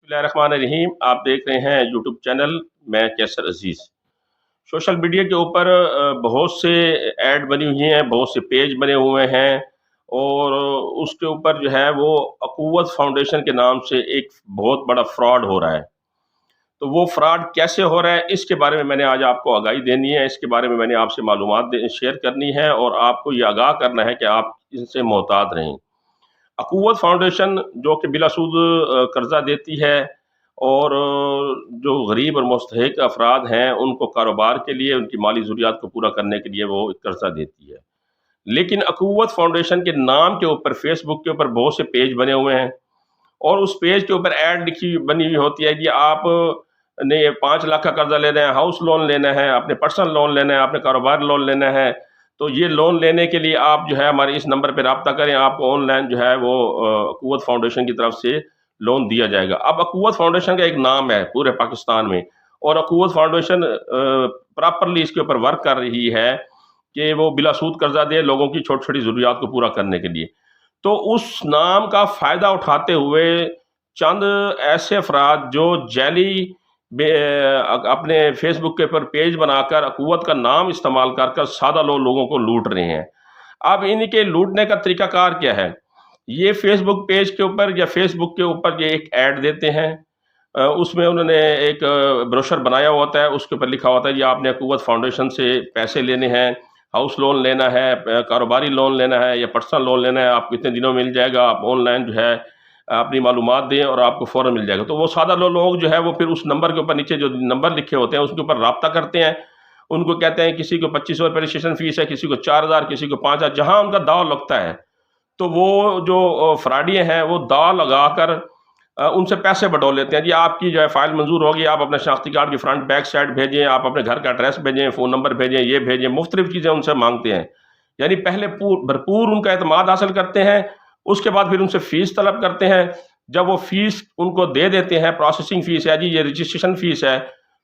بسم اللہ الرحمن الرحیم، آپ دیکھ رہے ہیں یوٹیوب چینل میں کیسر عزیز۔ سوشل میڈیا کے اوپر بہت سے ایڈ بنی ہوئی ہیں، بہت سے پیج بنے ہوئے ہیں، اور اس کے اوپر جو ہے وہ اخوت فاؤنڈیشن کے نام سے ایک بہت بڑا فراڈ ہو رہا ہے۔ تو وہ فراڈ کیسے ہو رہا ہے، اس کے بارے میں میں نے آج آپ کو آگاہی دینی ہے، اس کے بارے میں میں نے آپ سے معلومات شیئر کرنی ہے، اور آپ کو یہ آگاہ کرنا ہے کہ آپ ان سے محتاط رہیں۔ اخوت فاؤنڈیشن جو کہ بلا سود قرضہ دیتی ہے، اور جو غریب اور مستحق افراد ہیں ان کو کاروبار کے لیے، ان کی مالی ضروریات کو پورا کرنے کے لیے وہ قرضہ دیتی ہے۔ لیکن اخوت فاؤنڈیشن کے نام کے اوپر فیس بک کے اوپر بہت سے پیج بنے ہوئے ہیں، اور اس پیج کے اوپر ایڈ بنی ہوئی ہوتی ہے کہ آپ نے 5 لاکھ کا قرضہ لینا ہے، ہاؤس لون لینا ہے، اپنے پرسنل لون لینا ہے، اپنے کاروبار لون لینا ہے، تو یہ لون لینے کے لیے آپ جو ہے ہمارے اس نمبر پہ رابطہ کریں، آپ کو آن لائن جو ہے وہ اخوت فاؤنڈیشن کی طرف سے لون دیا جائے گا۔ اب اخوت فاؤنڈیشن کا ایک نام ہے پورے پاکستان میں، اور اخوت فاؤنڈیشن پراپرلی اس کے اوپر ورک کر رہی ہے کہ وہ بلا سود قرضہ دے لوگوں کی چھوٹی چھوٹی ضروریات کو پورا کرنے کے لیے۔ تو اس نام کا فائدہ اٹھاتے ہوئے چند ایسے افراد جو جعلی اپنے فیس بک کے اوپر پیج بنا کر اخوت کا نام استعمال کر سادہ لوگوں کو لوٹ رہے ہیں۔ اب ان کے لوٹنے کا طریقہ کار کیا ہے؟ یہ فیس بک پیج کے اوپر یا فیس بک کے اوپر یہ ایک ایڈ دیتے ہیں، اس میں انہوں نے ایک بروشر بنایا ہوتا ہے، اس کے اوپر لکھا ہوتا ہے یہ آپ نے اخوت فاؤنڈیشن سے پیسے لینے ہیں، ہاؤس لون لینا ہے، کاروباری لون لینا ہے یا پرسنل لون لینا ہے، آپ کو اتنے دنوں مل جائے گا، آپ آن لائن جو ہے اپنی معلومات دیں اور آپ کو فوراً مل جائے گا۔ تو وہ سادہ لوگ جو ہے وہ پھر اس نمبر کے اوپر نیچے جو نمبر لکھے ہوتے ہیں اس کے اوپر رابطہ کرتے ہیں، ان کو کہتے ہیں کسی کو 2500 روپے رجسٹریشن فیس ہے، کسی کو 4000، کسی کو 5000، جہاں ان کا داؤ لگتا ہے تو وہ جو فراڈی ہیں وہ داؤ لگا کر ان سے پیسے بٹور لیتے ہیں۔ جی آپ کی جو ہے فائل منظور ہوگی، آپ اپنے شناختی کارڈ کی فرنٹ بیک سائڈ بھیجیں، آپ اپنے گھر کا ایڈریس بھیجیں، فون نمبر بھیجیں، یہ بھیجیں، مختلف چیزیں ان سے مانگتے ہیں۔ یعنی پہلے بھرپور ان کا اعتماد حاصل کرتے ہیں، اس کے بعد پھر ان سے فیس طلب کرتے ہیں۔ جب وہ فیس ان کو دے دیتے ہیں، پروسیسنگ فیس ہے جی، یہ رجسٹریشن فیس ہے،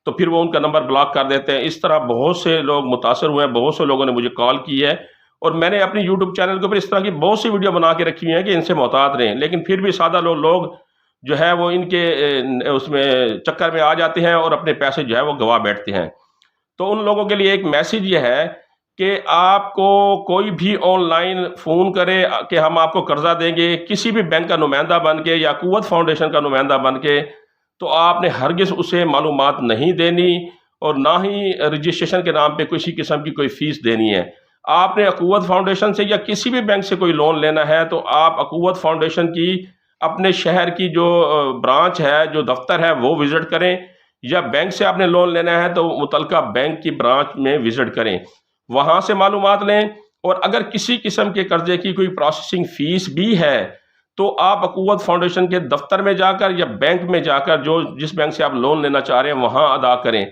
تو پھر وہ ان کا نمبر بلاک کر دیتے ہیں۔ اس طرح بہت سے لوگ متاثر ہوئے ہیں، بہت سے لوگوں نے مجھے کال کی ہے، اور میں نے اپنی یوٹیوب چینل کے اوپر اس طرح کی بہت سی ویڈیو بنا کے رکھی ہوئی ہیں کہ ان سے محتاط رہیں، لیکن پھر بھی سادہ لوگ جو ہے وہ ان کے اس میں چکر میں آ جاتے ہیں اور اپنے پیسے جو ہے وہ گوا بیٹھتے ہیں۔ تو ان لوگوں کے لیے ایک میسج یہ ہے کہ آپ کو کوئی بھی آن لائن فون کرے کہ ہم آپ کو قرضہ دیں گے، کسی بھی بینک کا نمائندہ بن کے یا اخوت فاؤنڈیشن کا نمائندہ بن کے، تو آپ نے ہرگز اسے معلومات نہیں دینی، اور نہ ہی رجسٹریشن کے نام پہ کسی قسم کی کوئی فیس دینی ہے۔ آپ نے اخوت فاؤنڈیشن سے یا کسی بھی بینک سے کوئی لون لینا ہے تو آپ اخوت فاؤنڈیشن کی اپنے شہر کی جو برانچ ہے، جو دفتر ہے، وہ وزٹ کریں، یا بینک سے آپ نے لون لینا ہے تو متعلقہ بینک کی برانچ میں وزٹ کریں، وہاں سے معلومات لیں۔ اور اگر کسی قسم کے قرضے کی کوئی پروسیسنگ فیس بھی ہے تو آپ اخوت فاؤنڈیشن کے دفتر میں جا کر یا بینک میں جا کر جس بینک سے آپ لون لینا چاہ رہے ہیں وہاں ادا کریں۔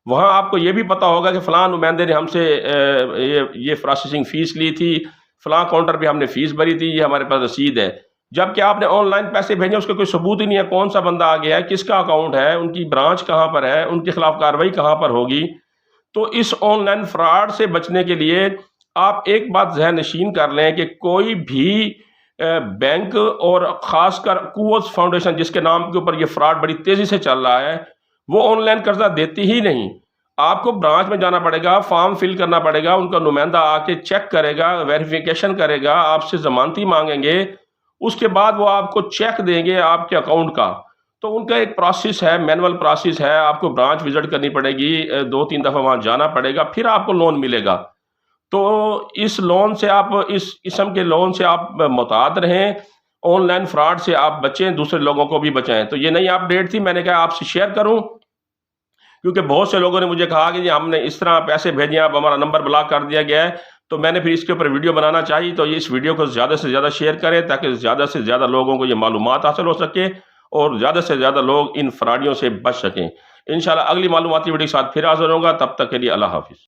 وہاں آپ کو یہ بھی پتا ہوگا کہ فلاں نمائندے نے ہم سے یہ پروسیسنگ فیس لی تھی، فلاں کاؤنٹر پہ ہم نے فیس بھری تھی، یہ ہمارے پاس رسید ہے۔ جبکہ آپ نے آن لائن پیسے بھیجے، اس کا کوئی ثبوت ہی نہیں ہے، کون سا بندہ آ گیا ہے، کس کا اکاؤنٹ ہے، ان کی برانچ کہاں پر ہے، ان کے خلاف کارروائی کہاں پر ہوگی۔ تو اس آن لائن فراڈ سے بچنے کے لیے آپ ایک بات ذہن نشین کر لیں کہ کوئی بھی بینک، اور خاص کر اخوت فاؤنڈیشن جس کے نام کے اوپر یہ فراڈ بڑی تیزی سے چل رہا ہے، وہ آن لائن قرضہ دیتی ہی نہیں۔ آپ کو برانچ میں جانا پڑے گا، فارم فل کرنا پڑے گا، ان کا نمائندہ آ کے چیک کرے گا، ویریفیکیشن کرے گا، آپ سے ضمانتی مانگیں گے، اس کے بعد وہ آپ کو چیک دیں گے آپ کے اکاؤنٹ کا۔ تو ان کا ایک پروسیس ہے، مینول پروسیس ہے، آپ کو برانچ وزٹ کرنی پڑے گی، 2-3 دفعہ وہاں جانا پڑے گا، پھر آپ کو لون ملے گا۔ تو اس لون سے آپ، اس قسم کے لون سے آپ محتاط رہیں، آن لائن فراڈ سے آپ بچیں، دوسرے لوگوں کو بھی بچائیں۔ تو یہ نئی اپڈیٹ تھی، میں نے کہا آپ سے شیئر کروں، کیونکہ بہت سے لوگوں نے مجھے کہا کہ ہم نے اس طرح پیسے بھیجے، اب ہمارا نمبر بلاک کر دیا گیا ہے، تو میں نے پھر اس کے اوپر ویڈیو بنانا چاہی۔ تو اس ویڈیو کو زیادہ سے زیادہ شیئر کریں تاکہ زیادہ سے زیادہ لوگوں کو یہ معلومات حاصل ہو سکے اور زیادہ سے زیادہ لوگ ان فراڈیوں سے بچ سکیں۔ انشاءاللہ اگلی معلوماتی ویڈیو کے ساتھ پھر حاضر ہوں گا، تب تک کے لیے اللہ حافظ۔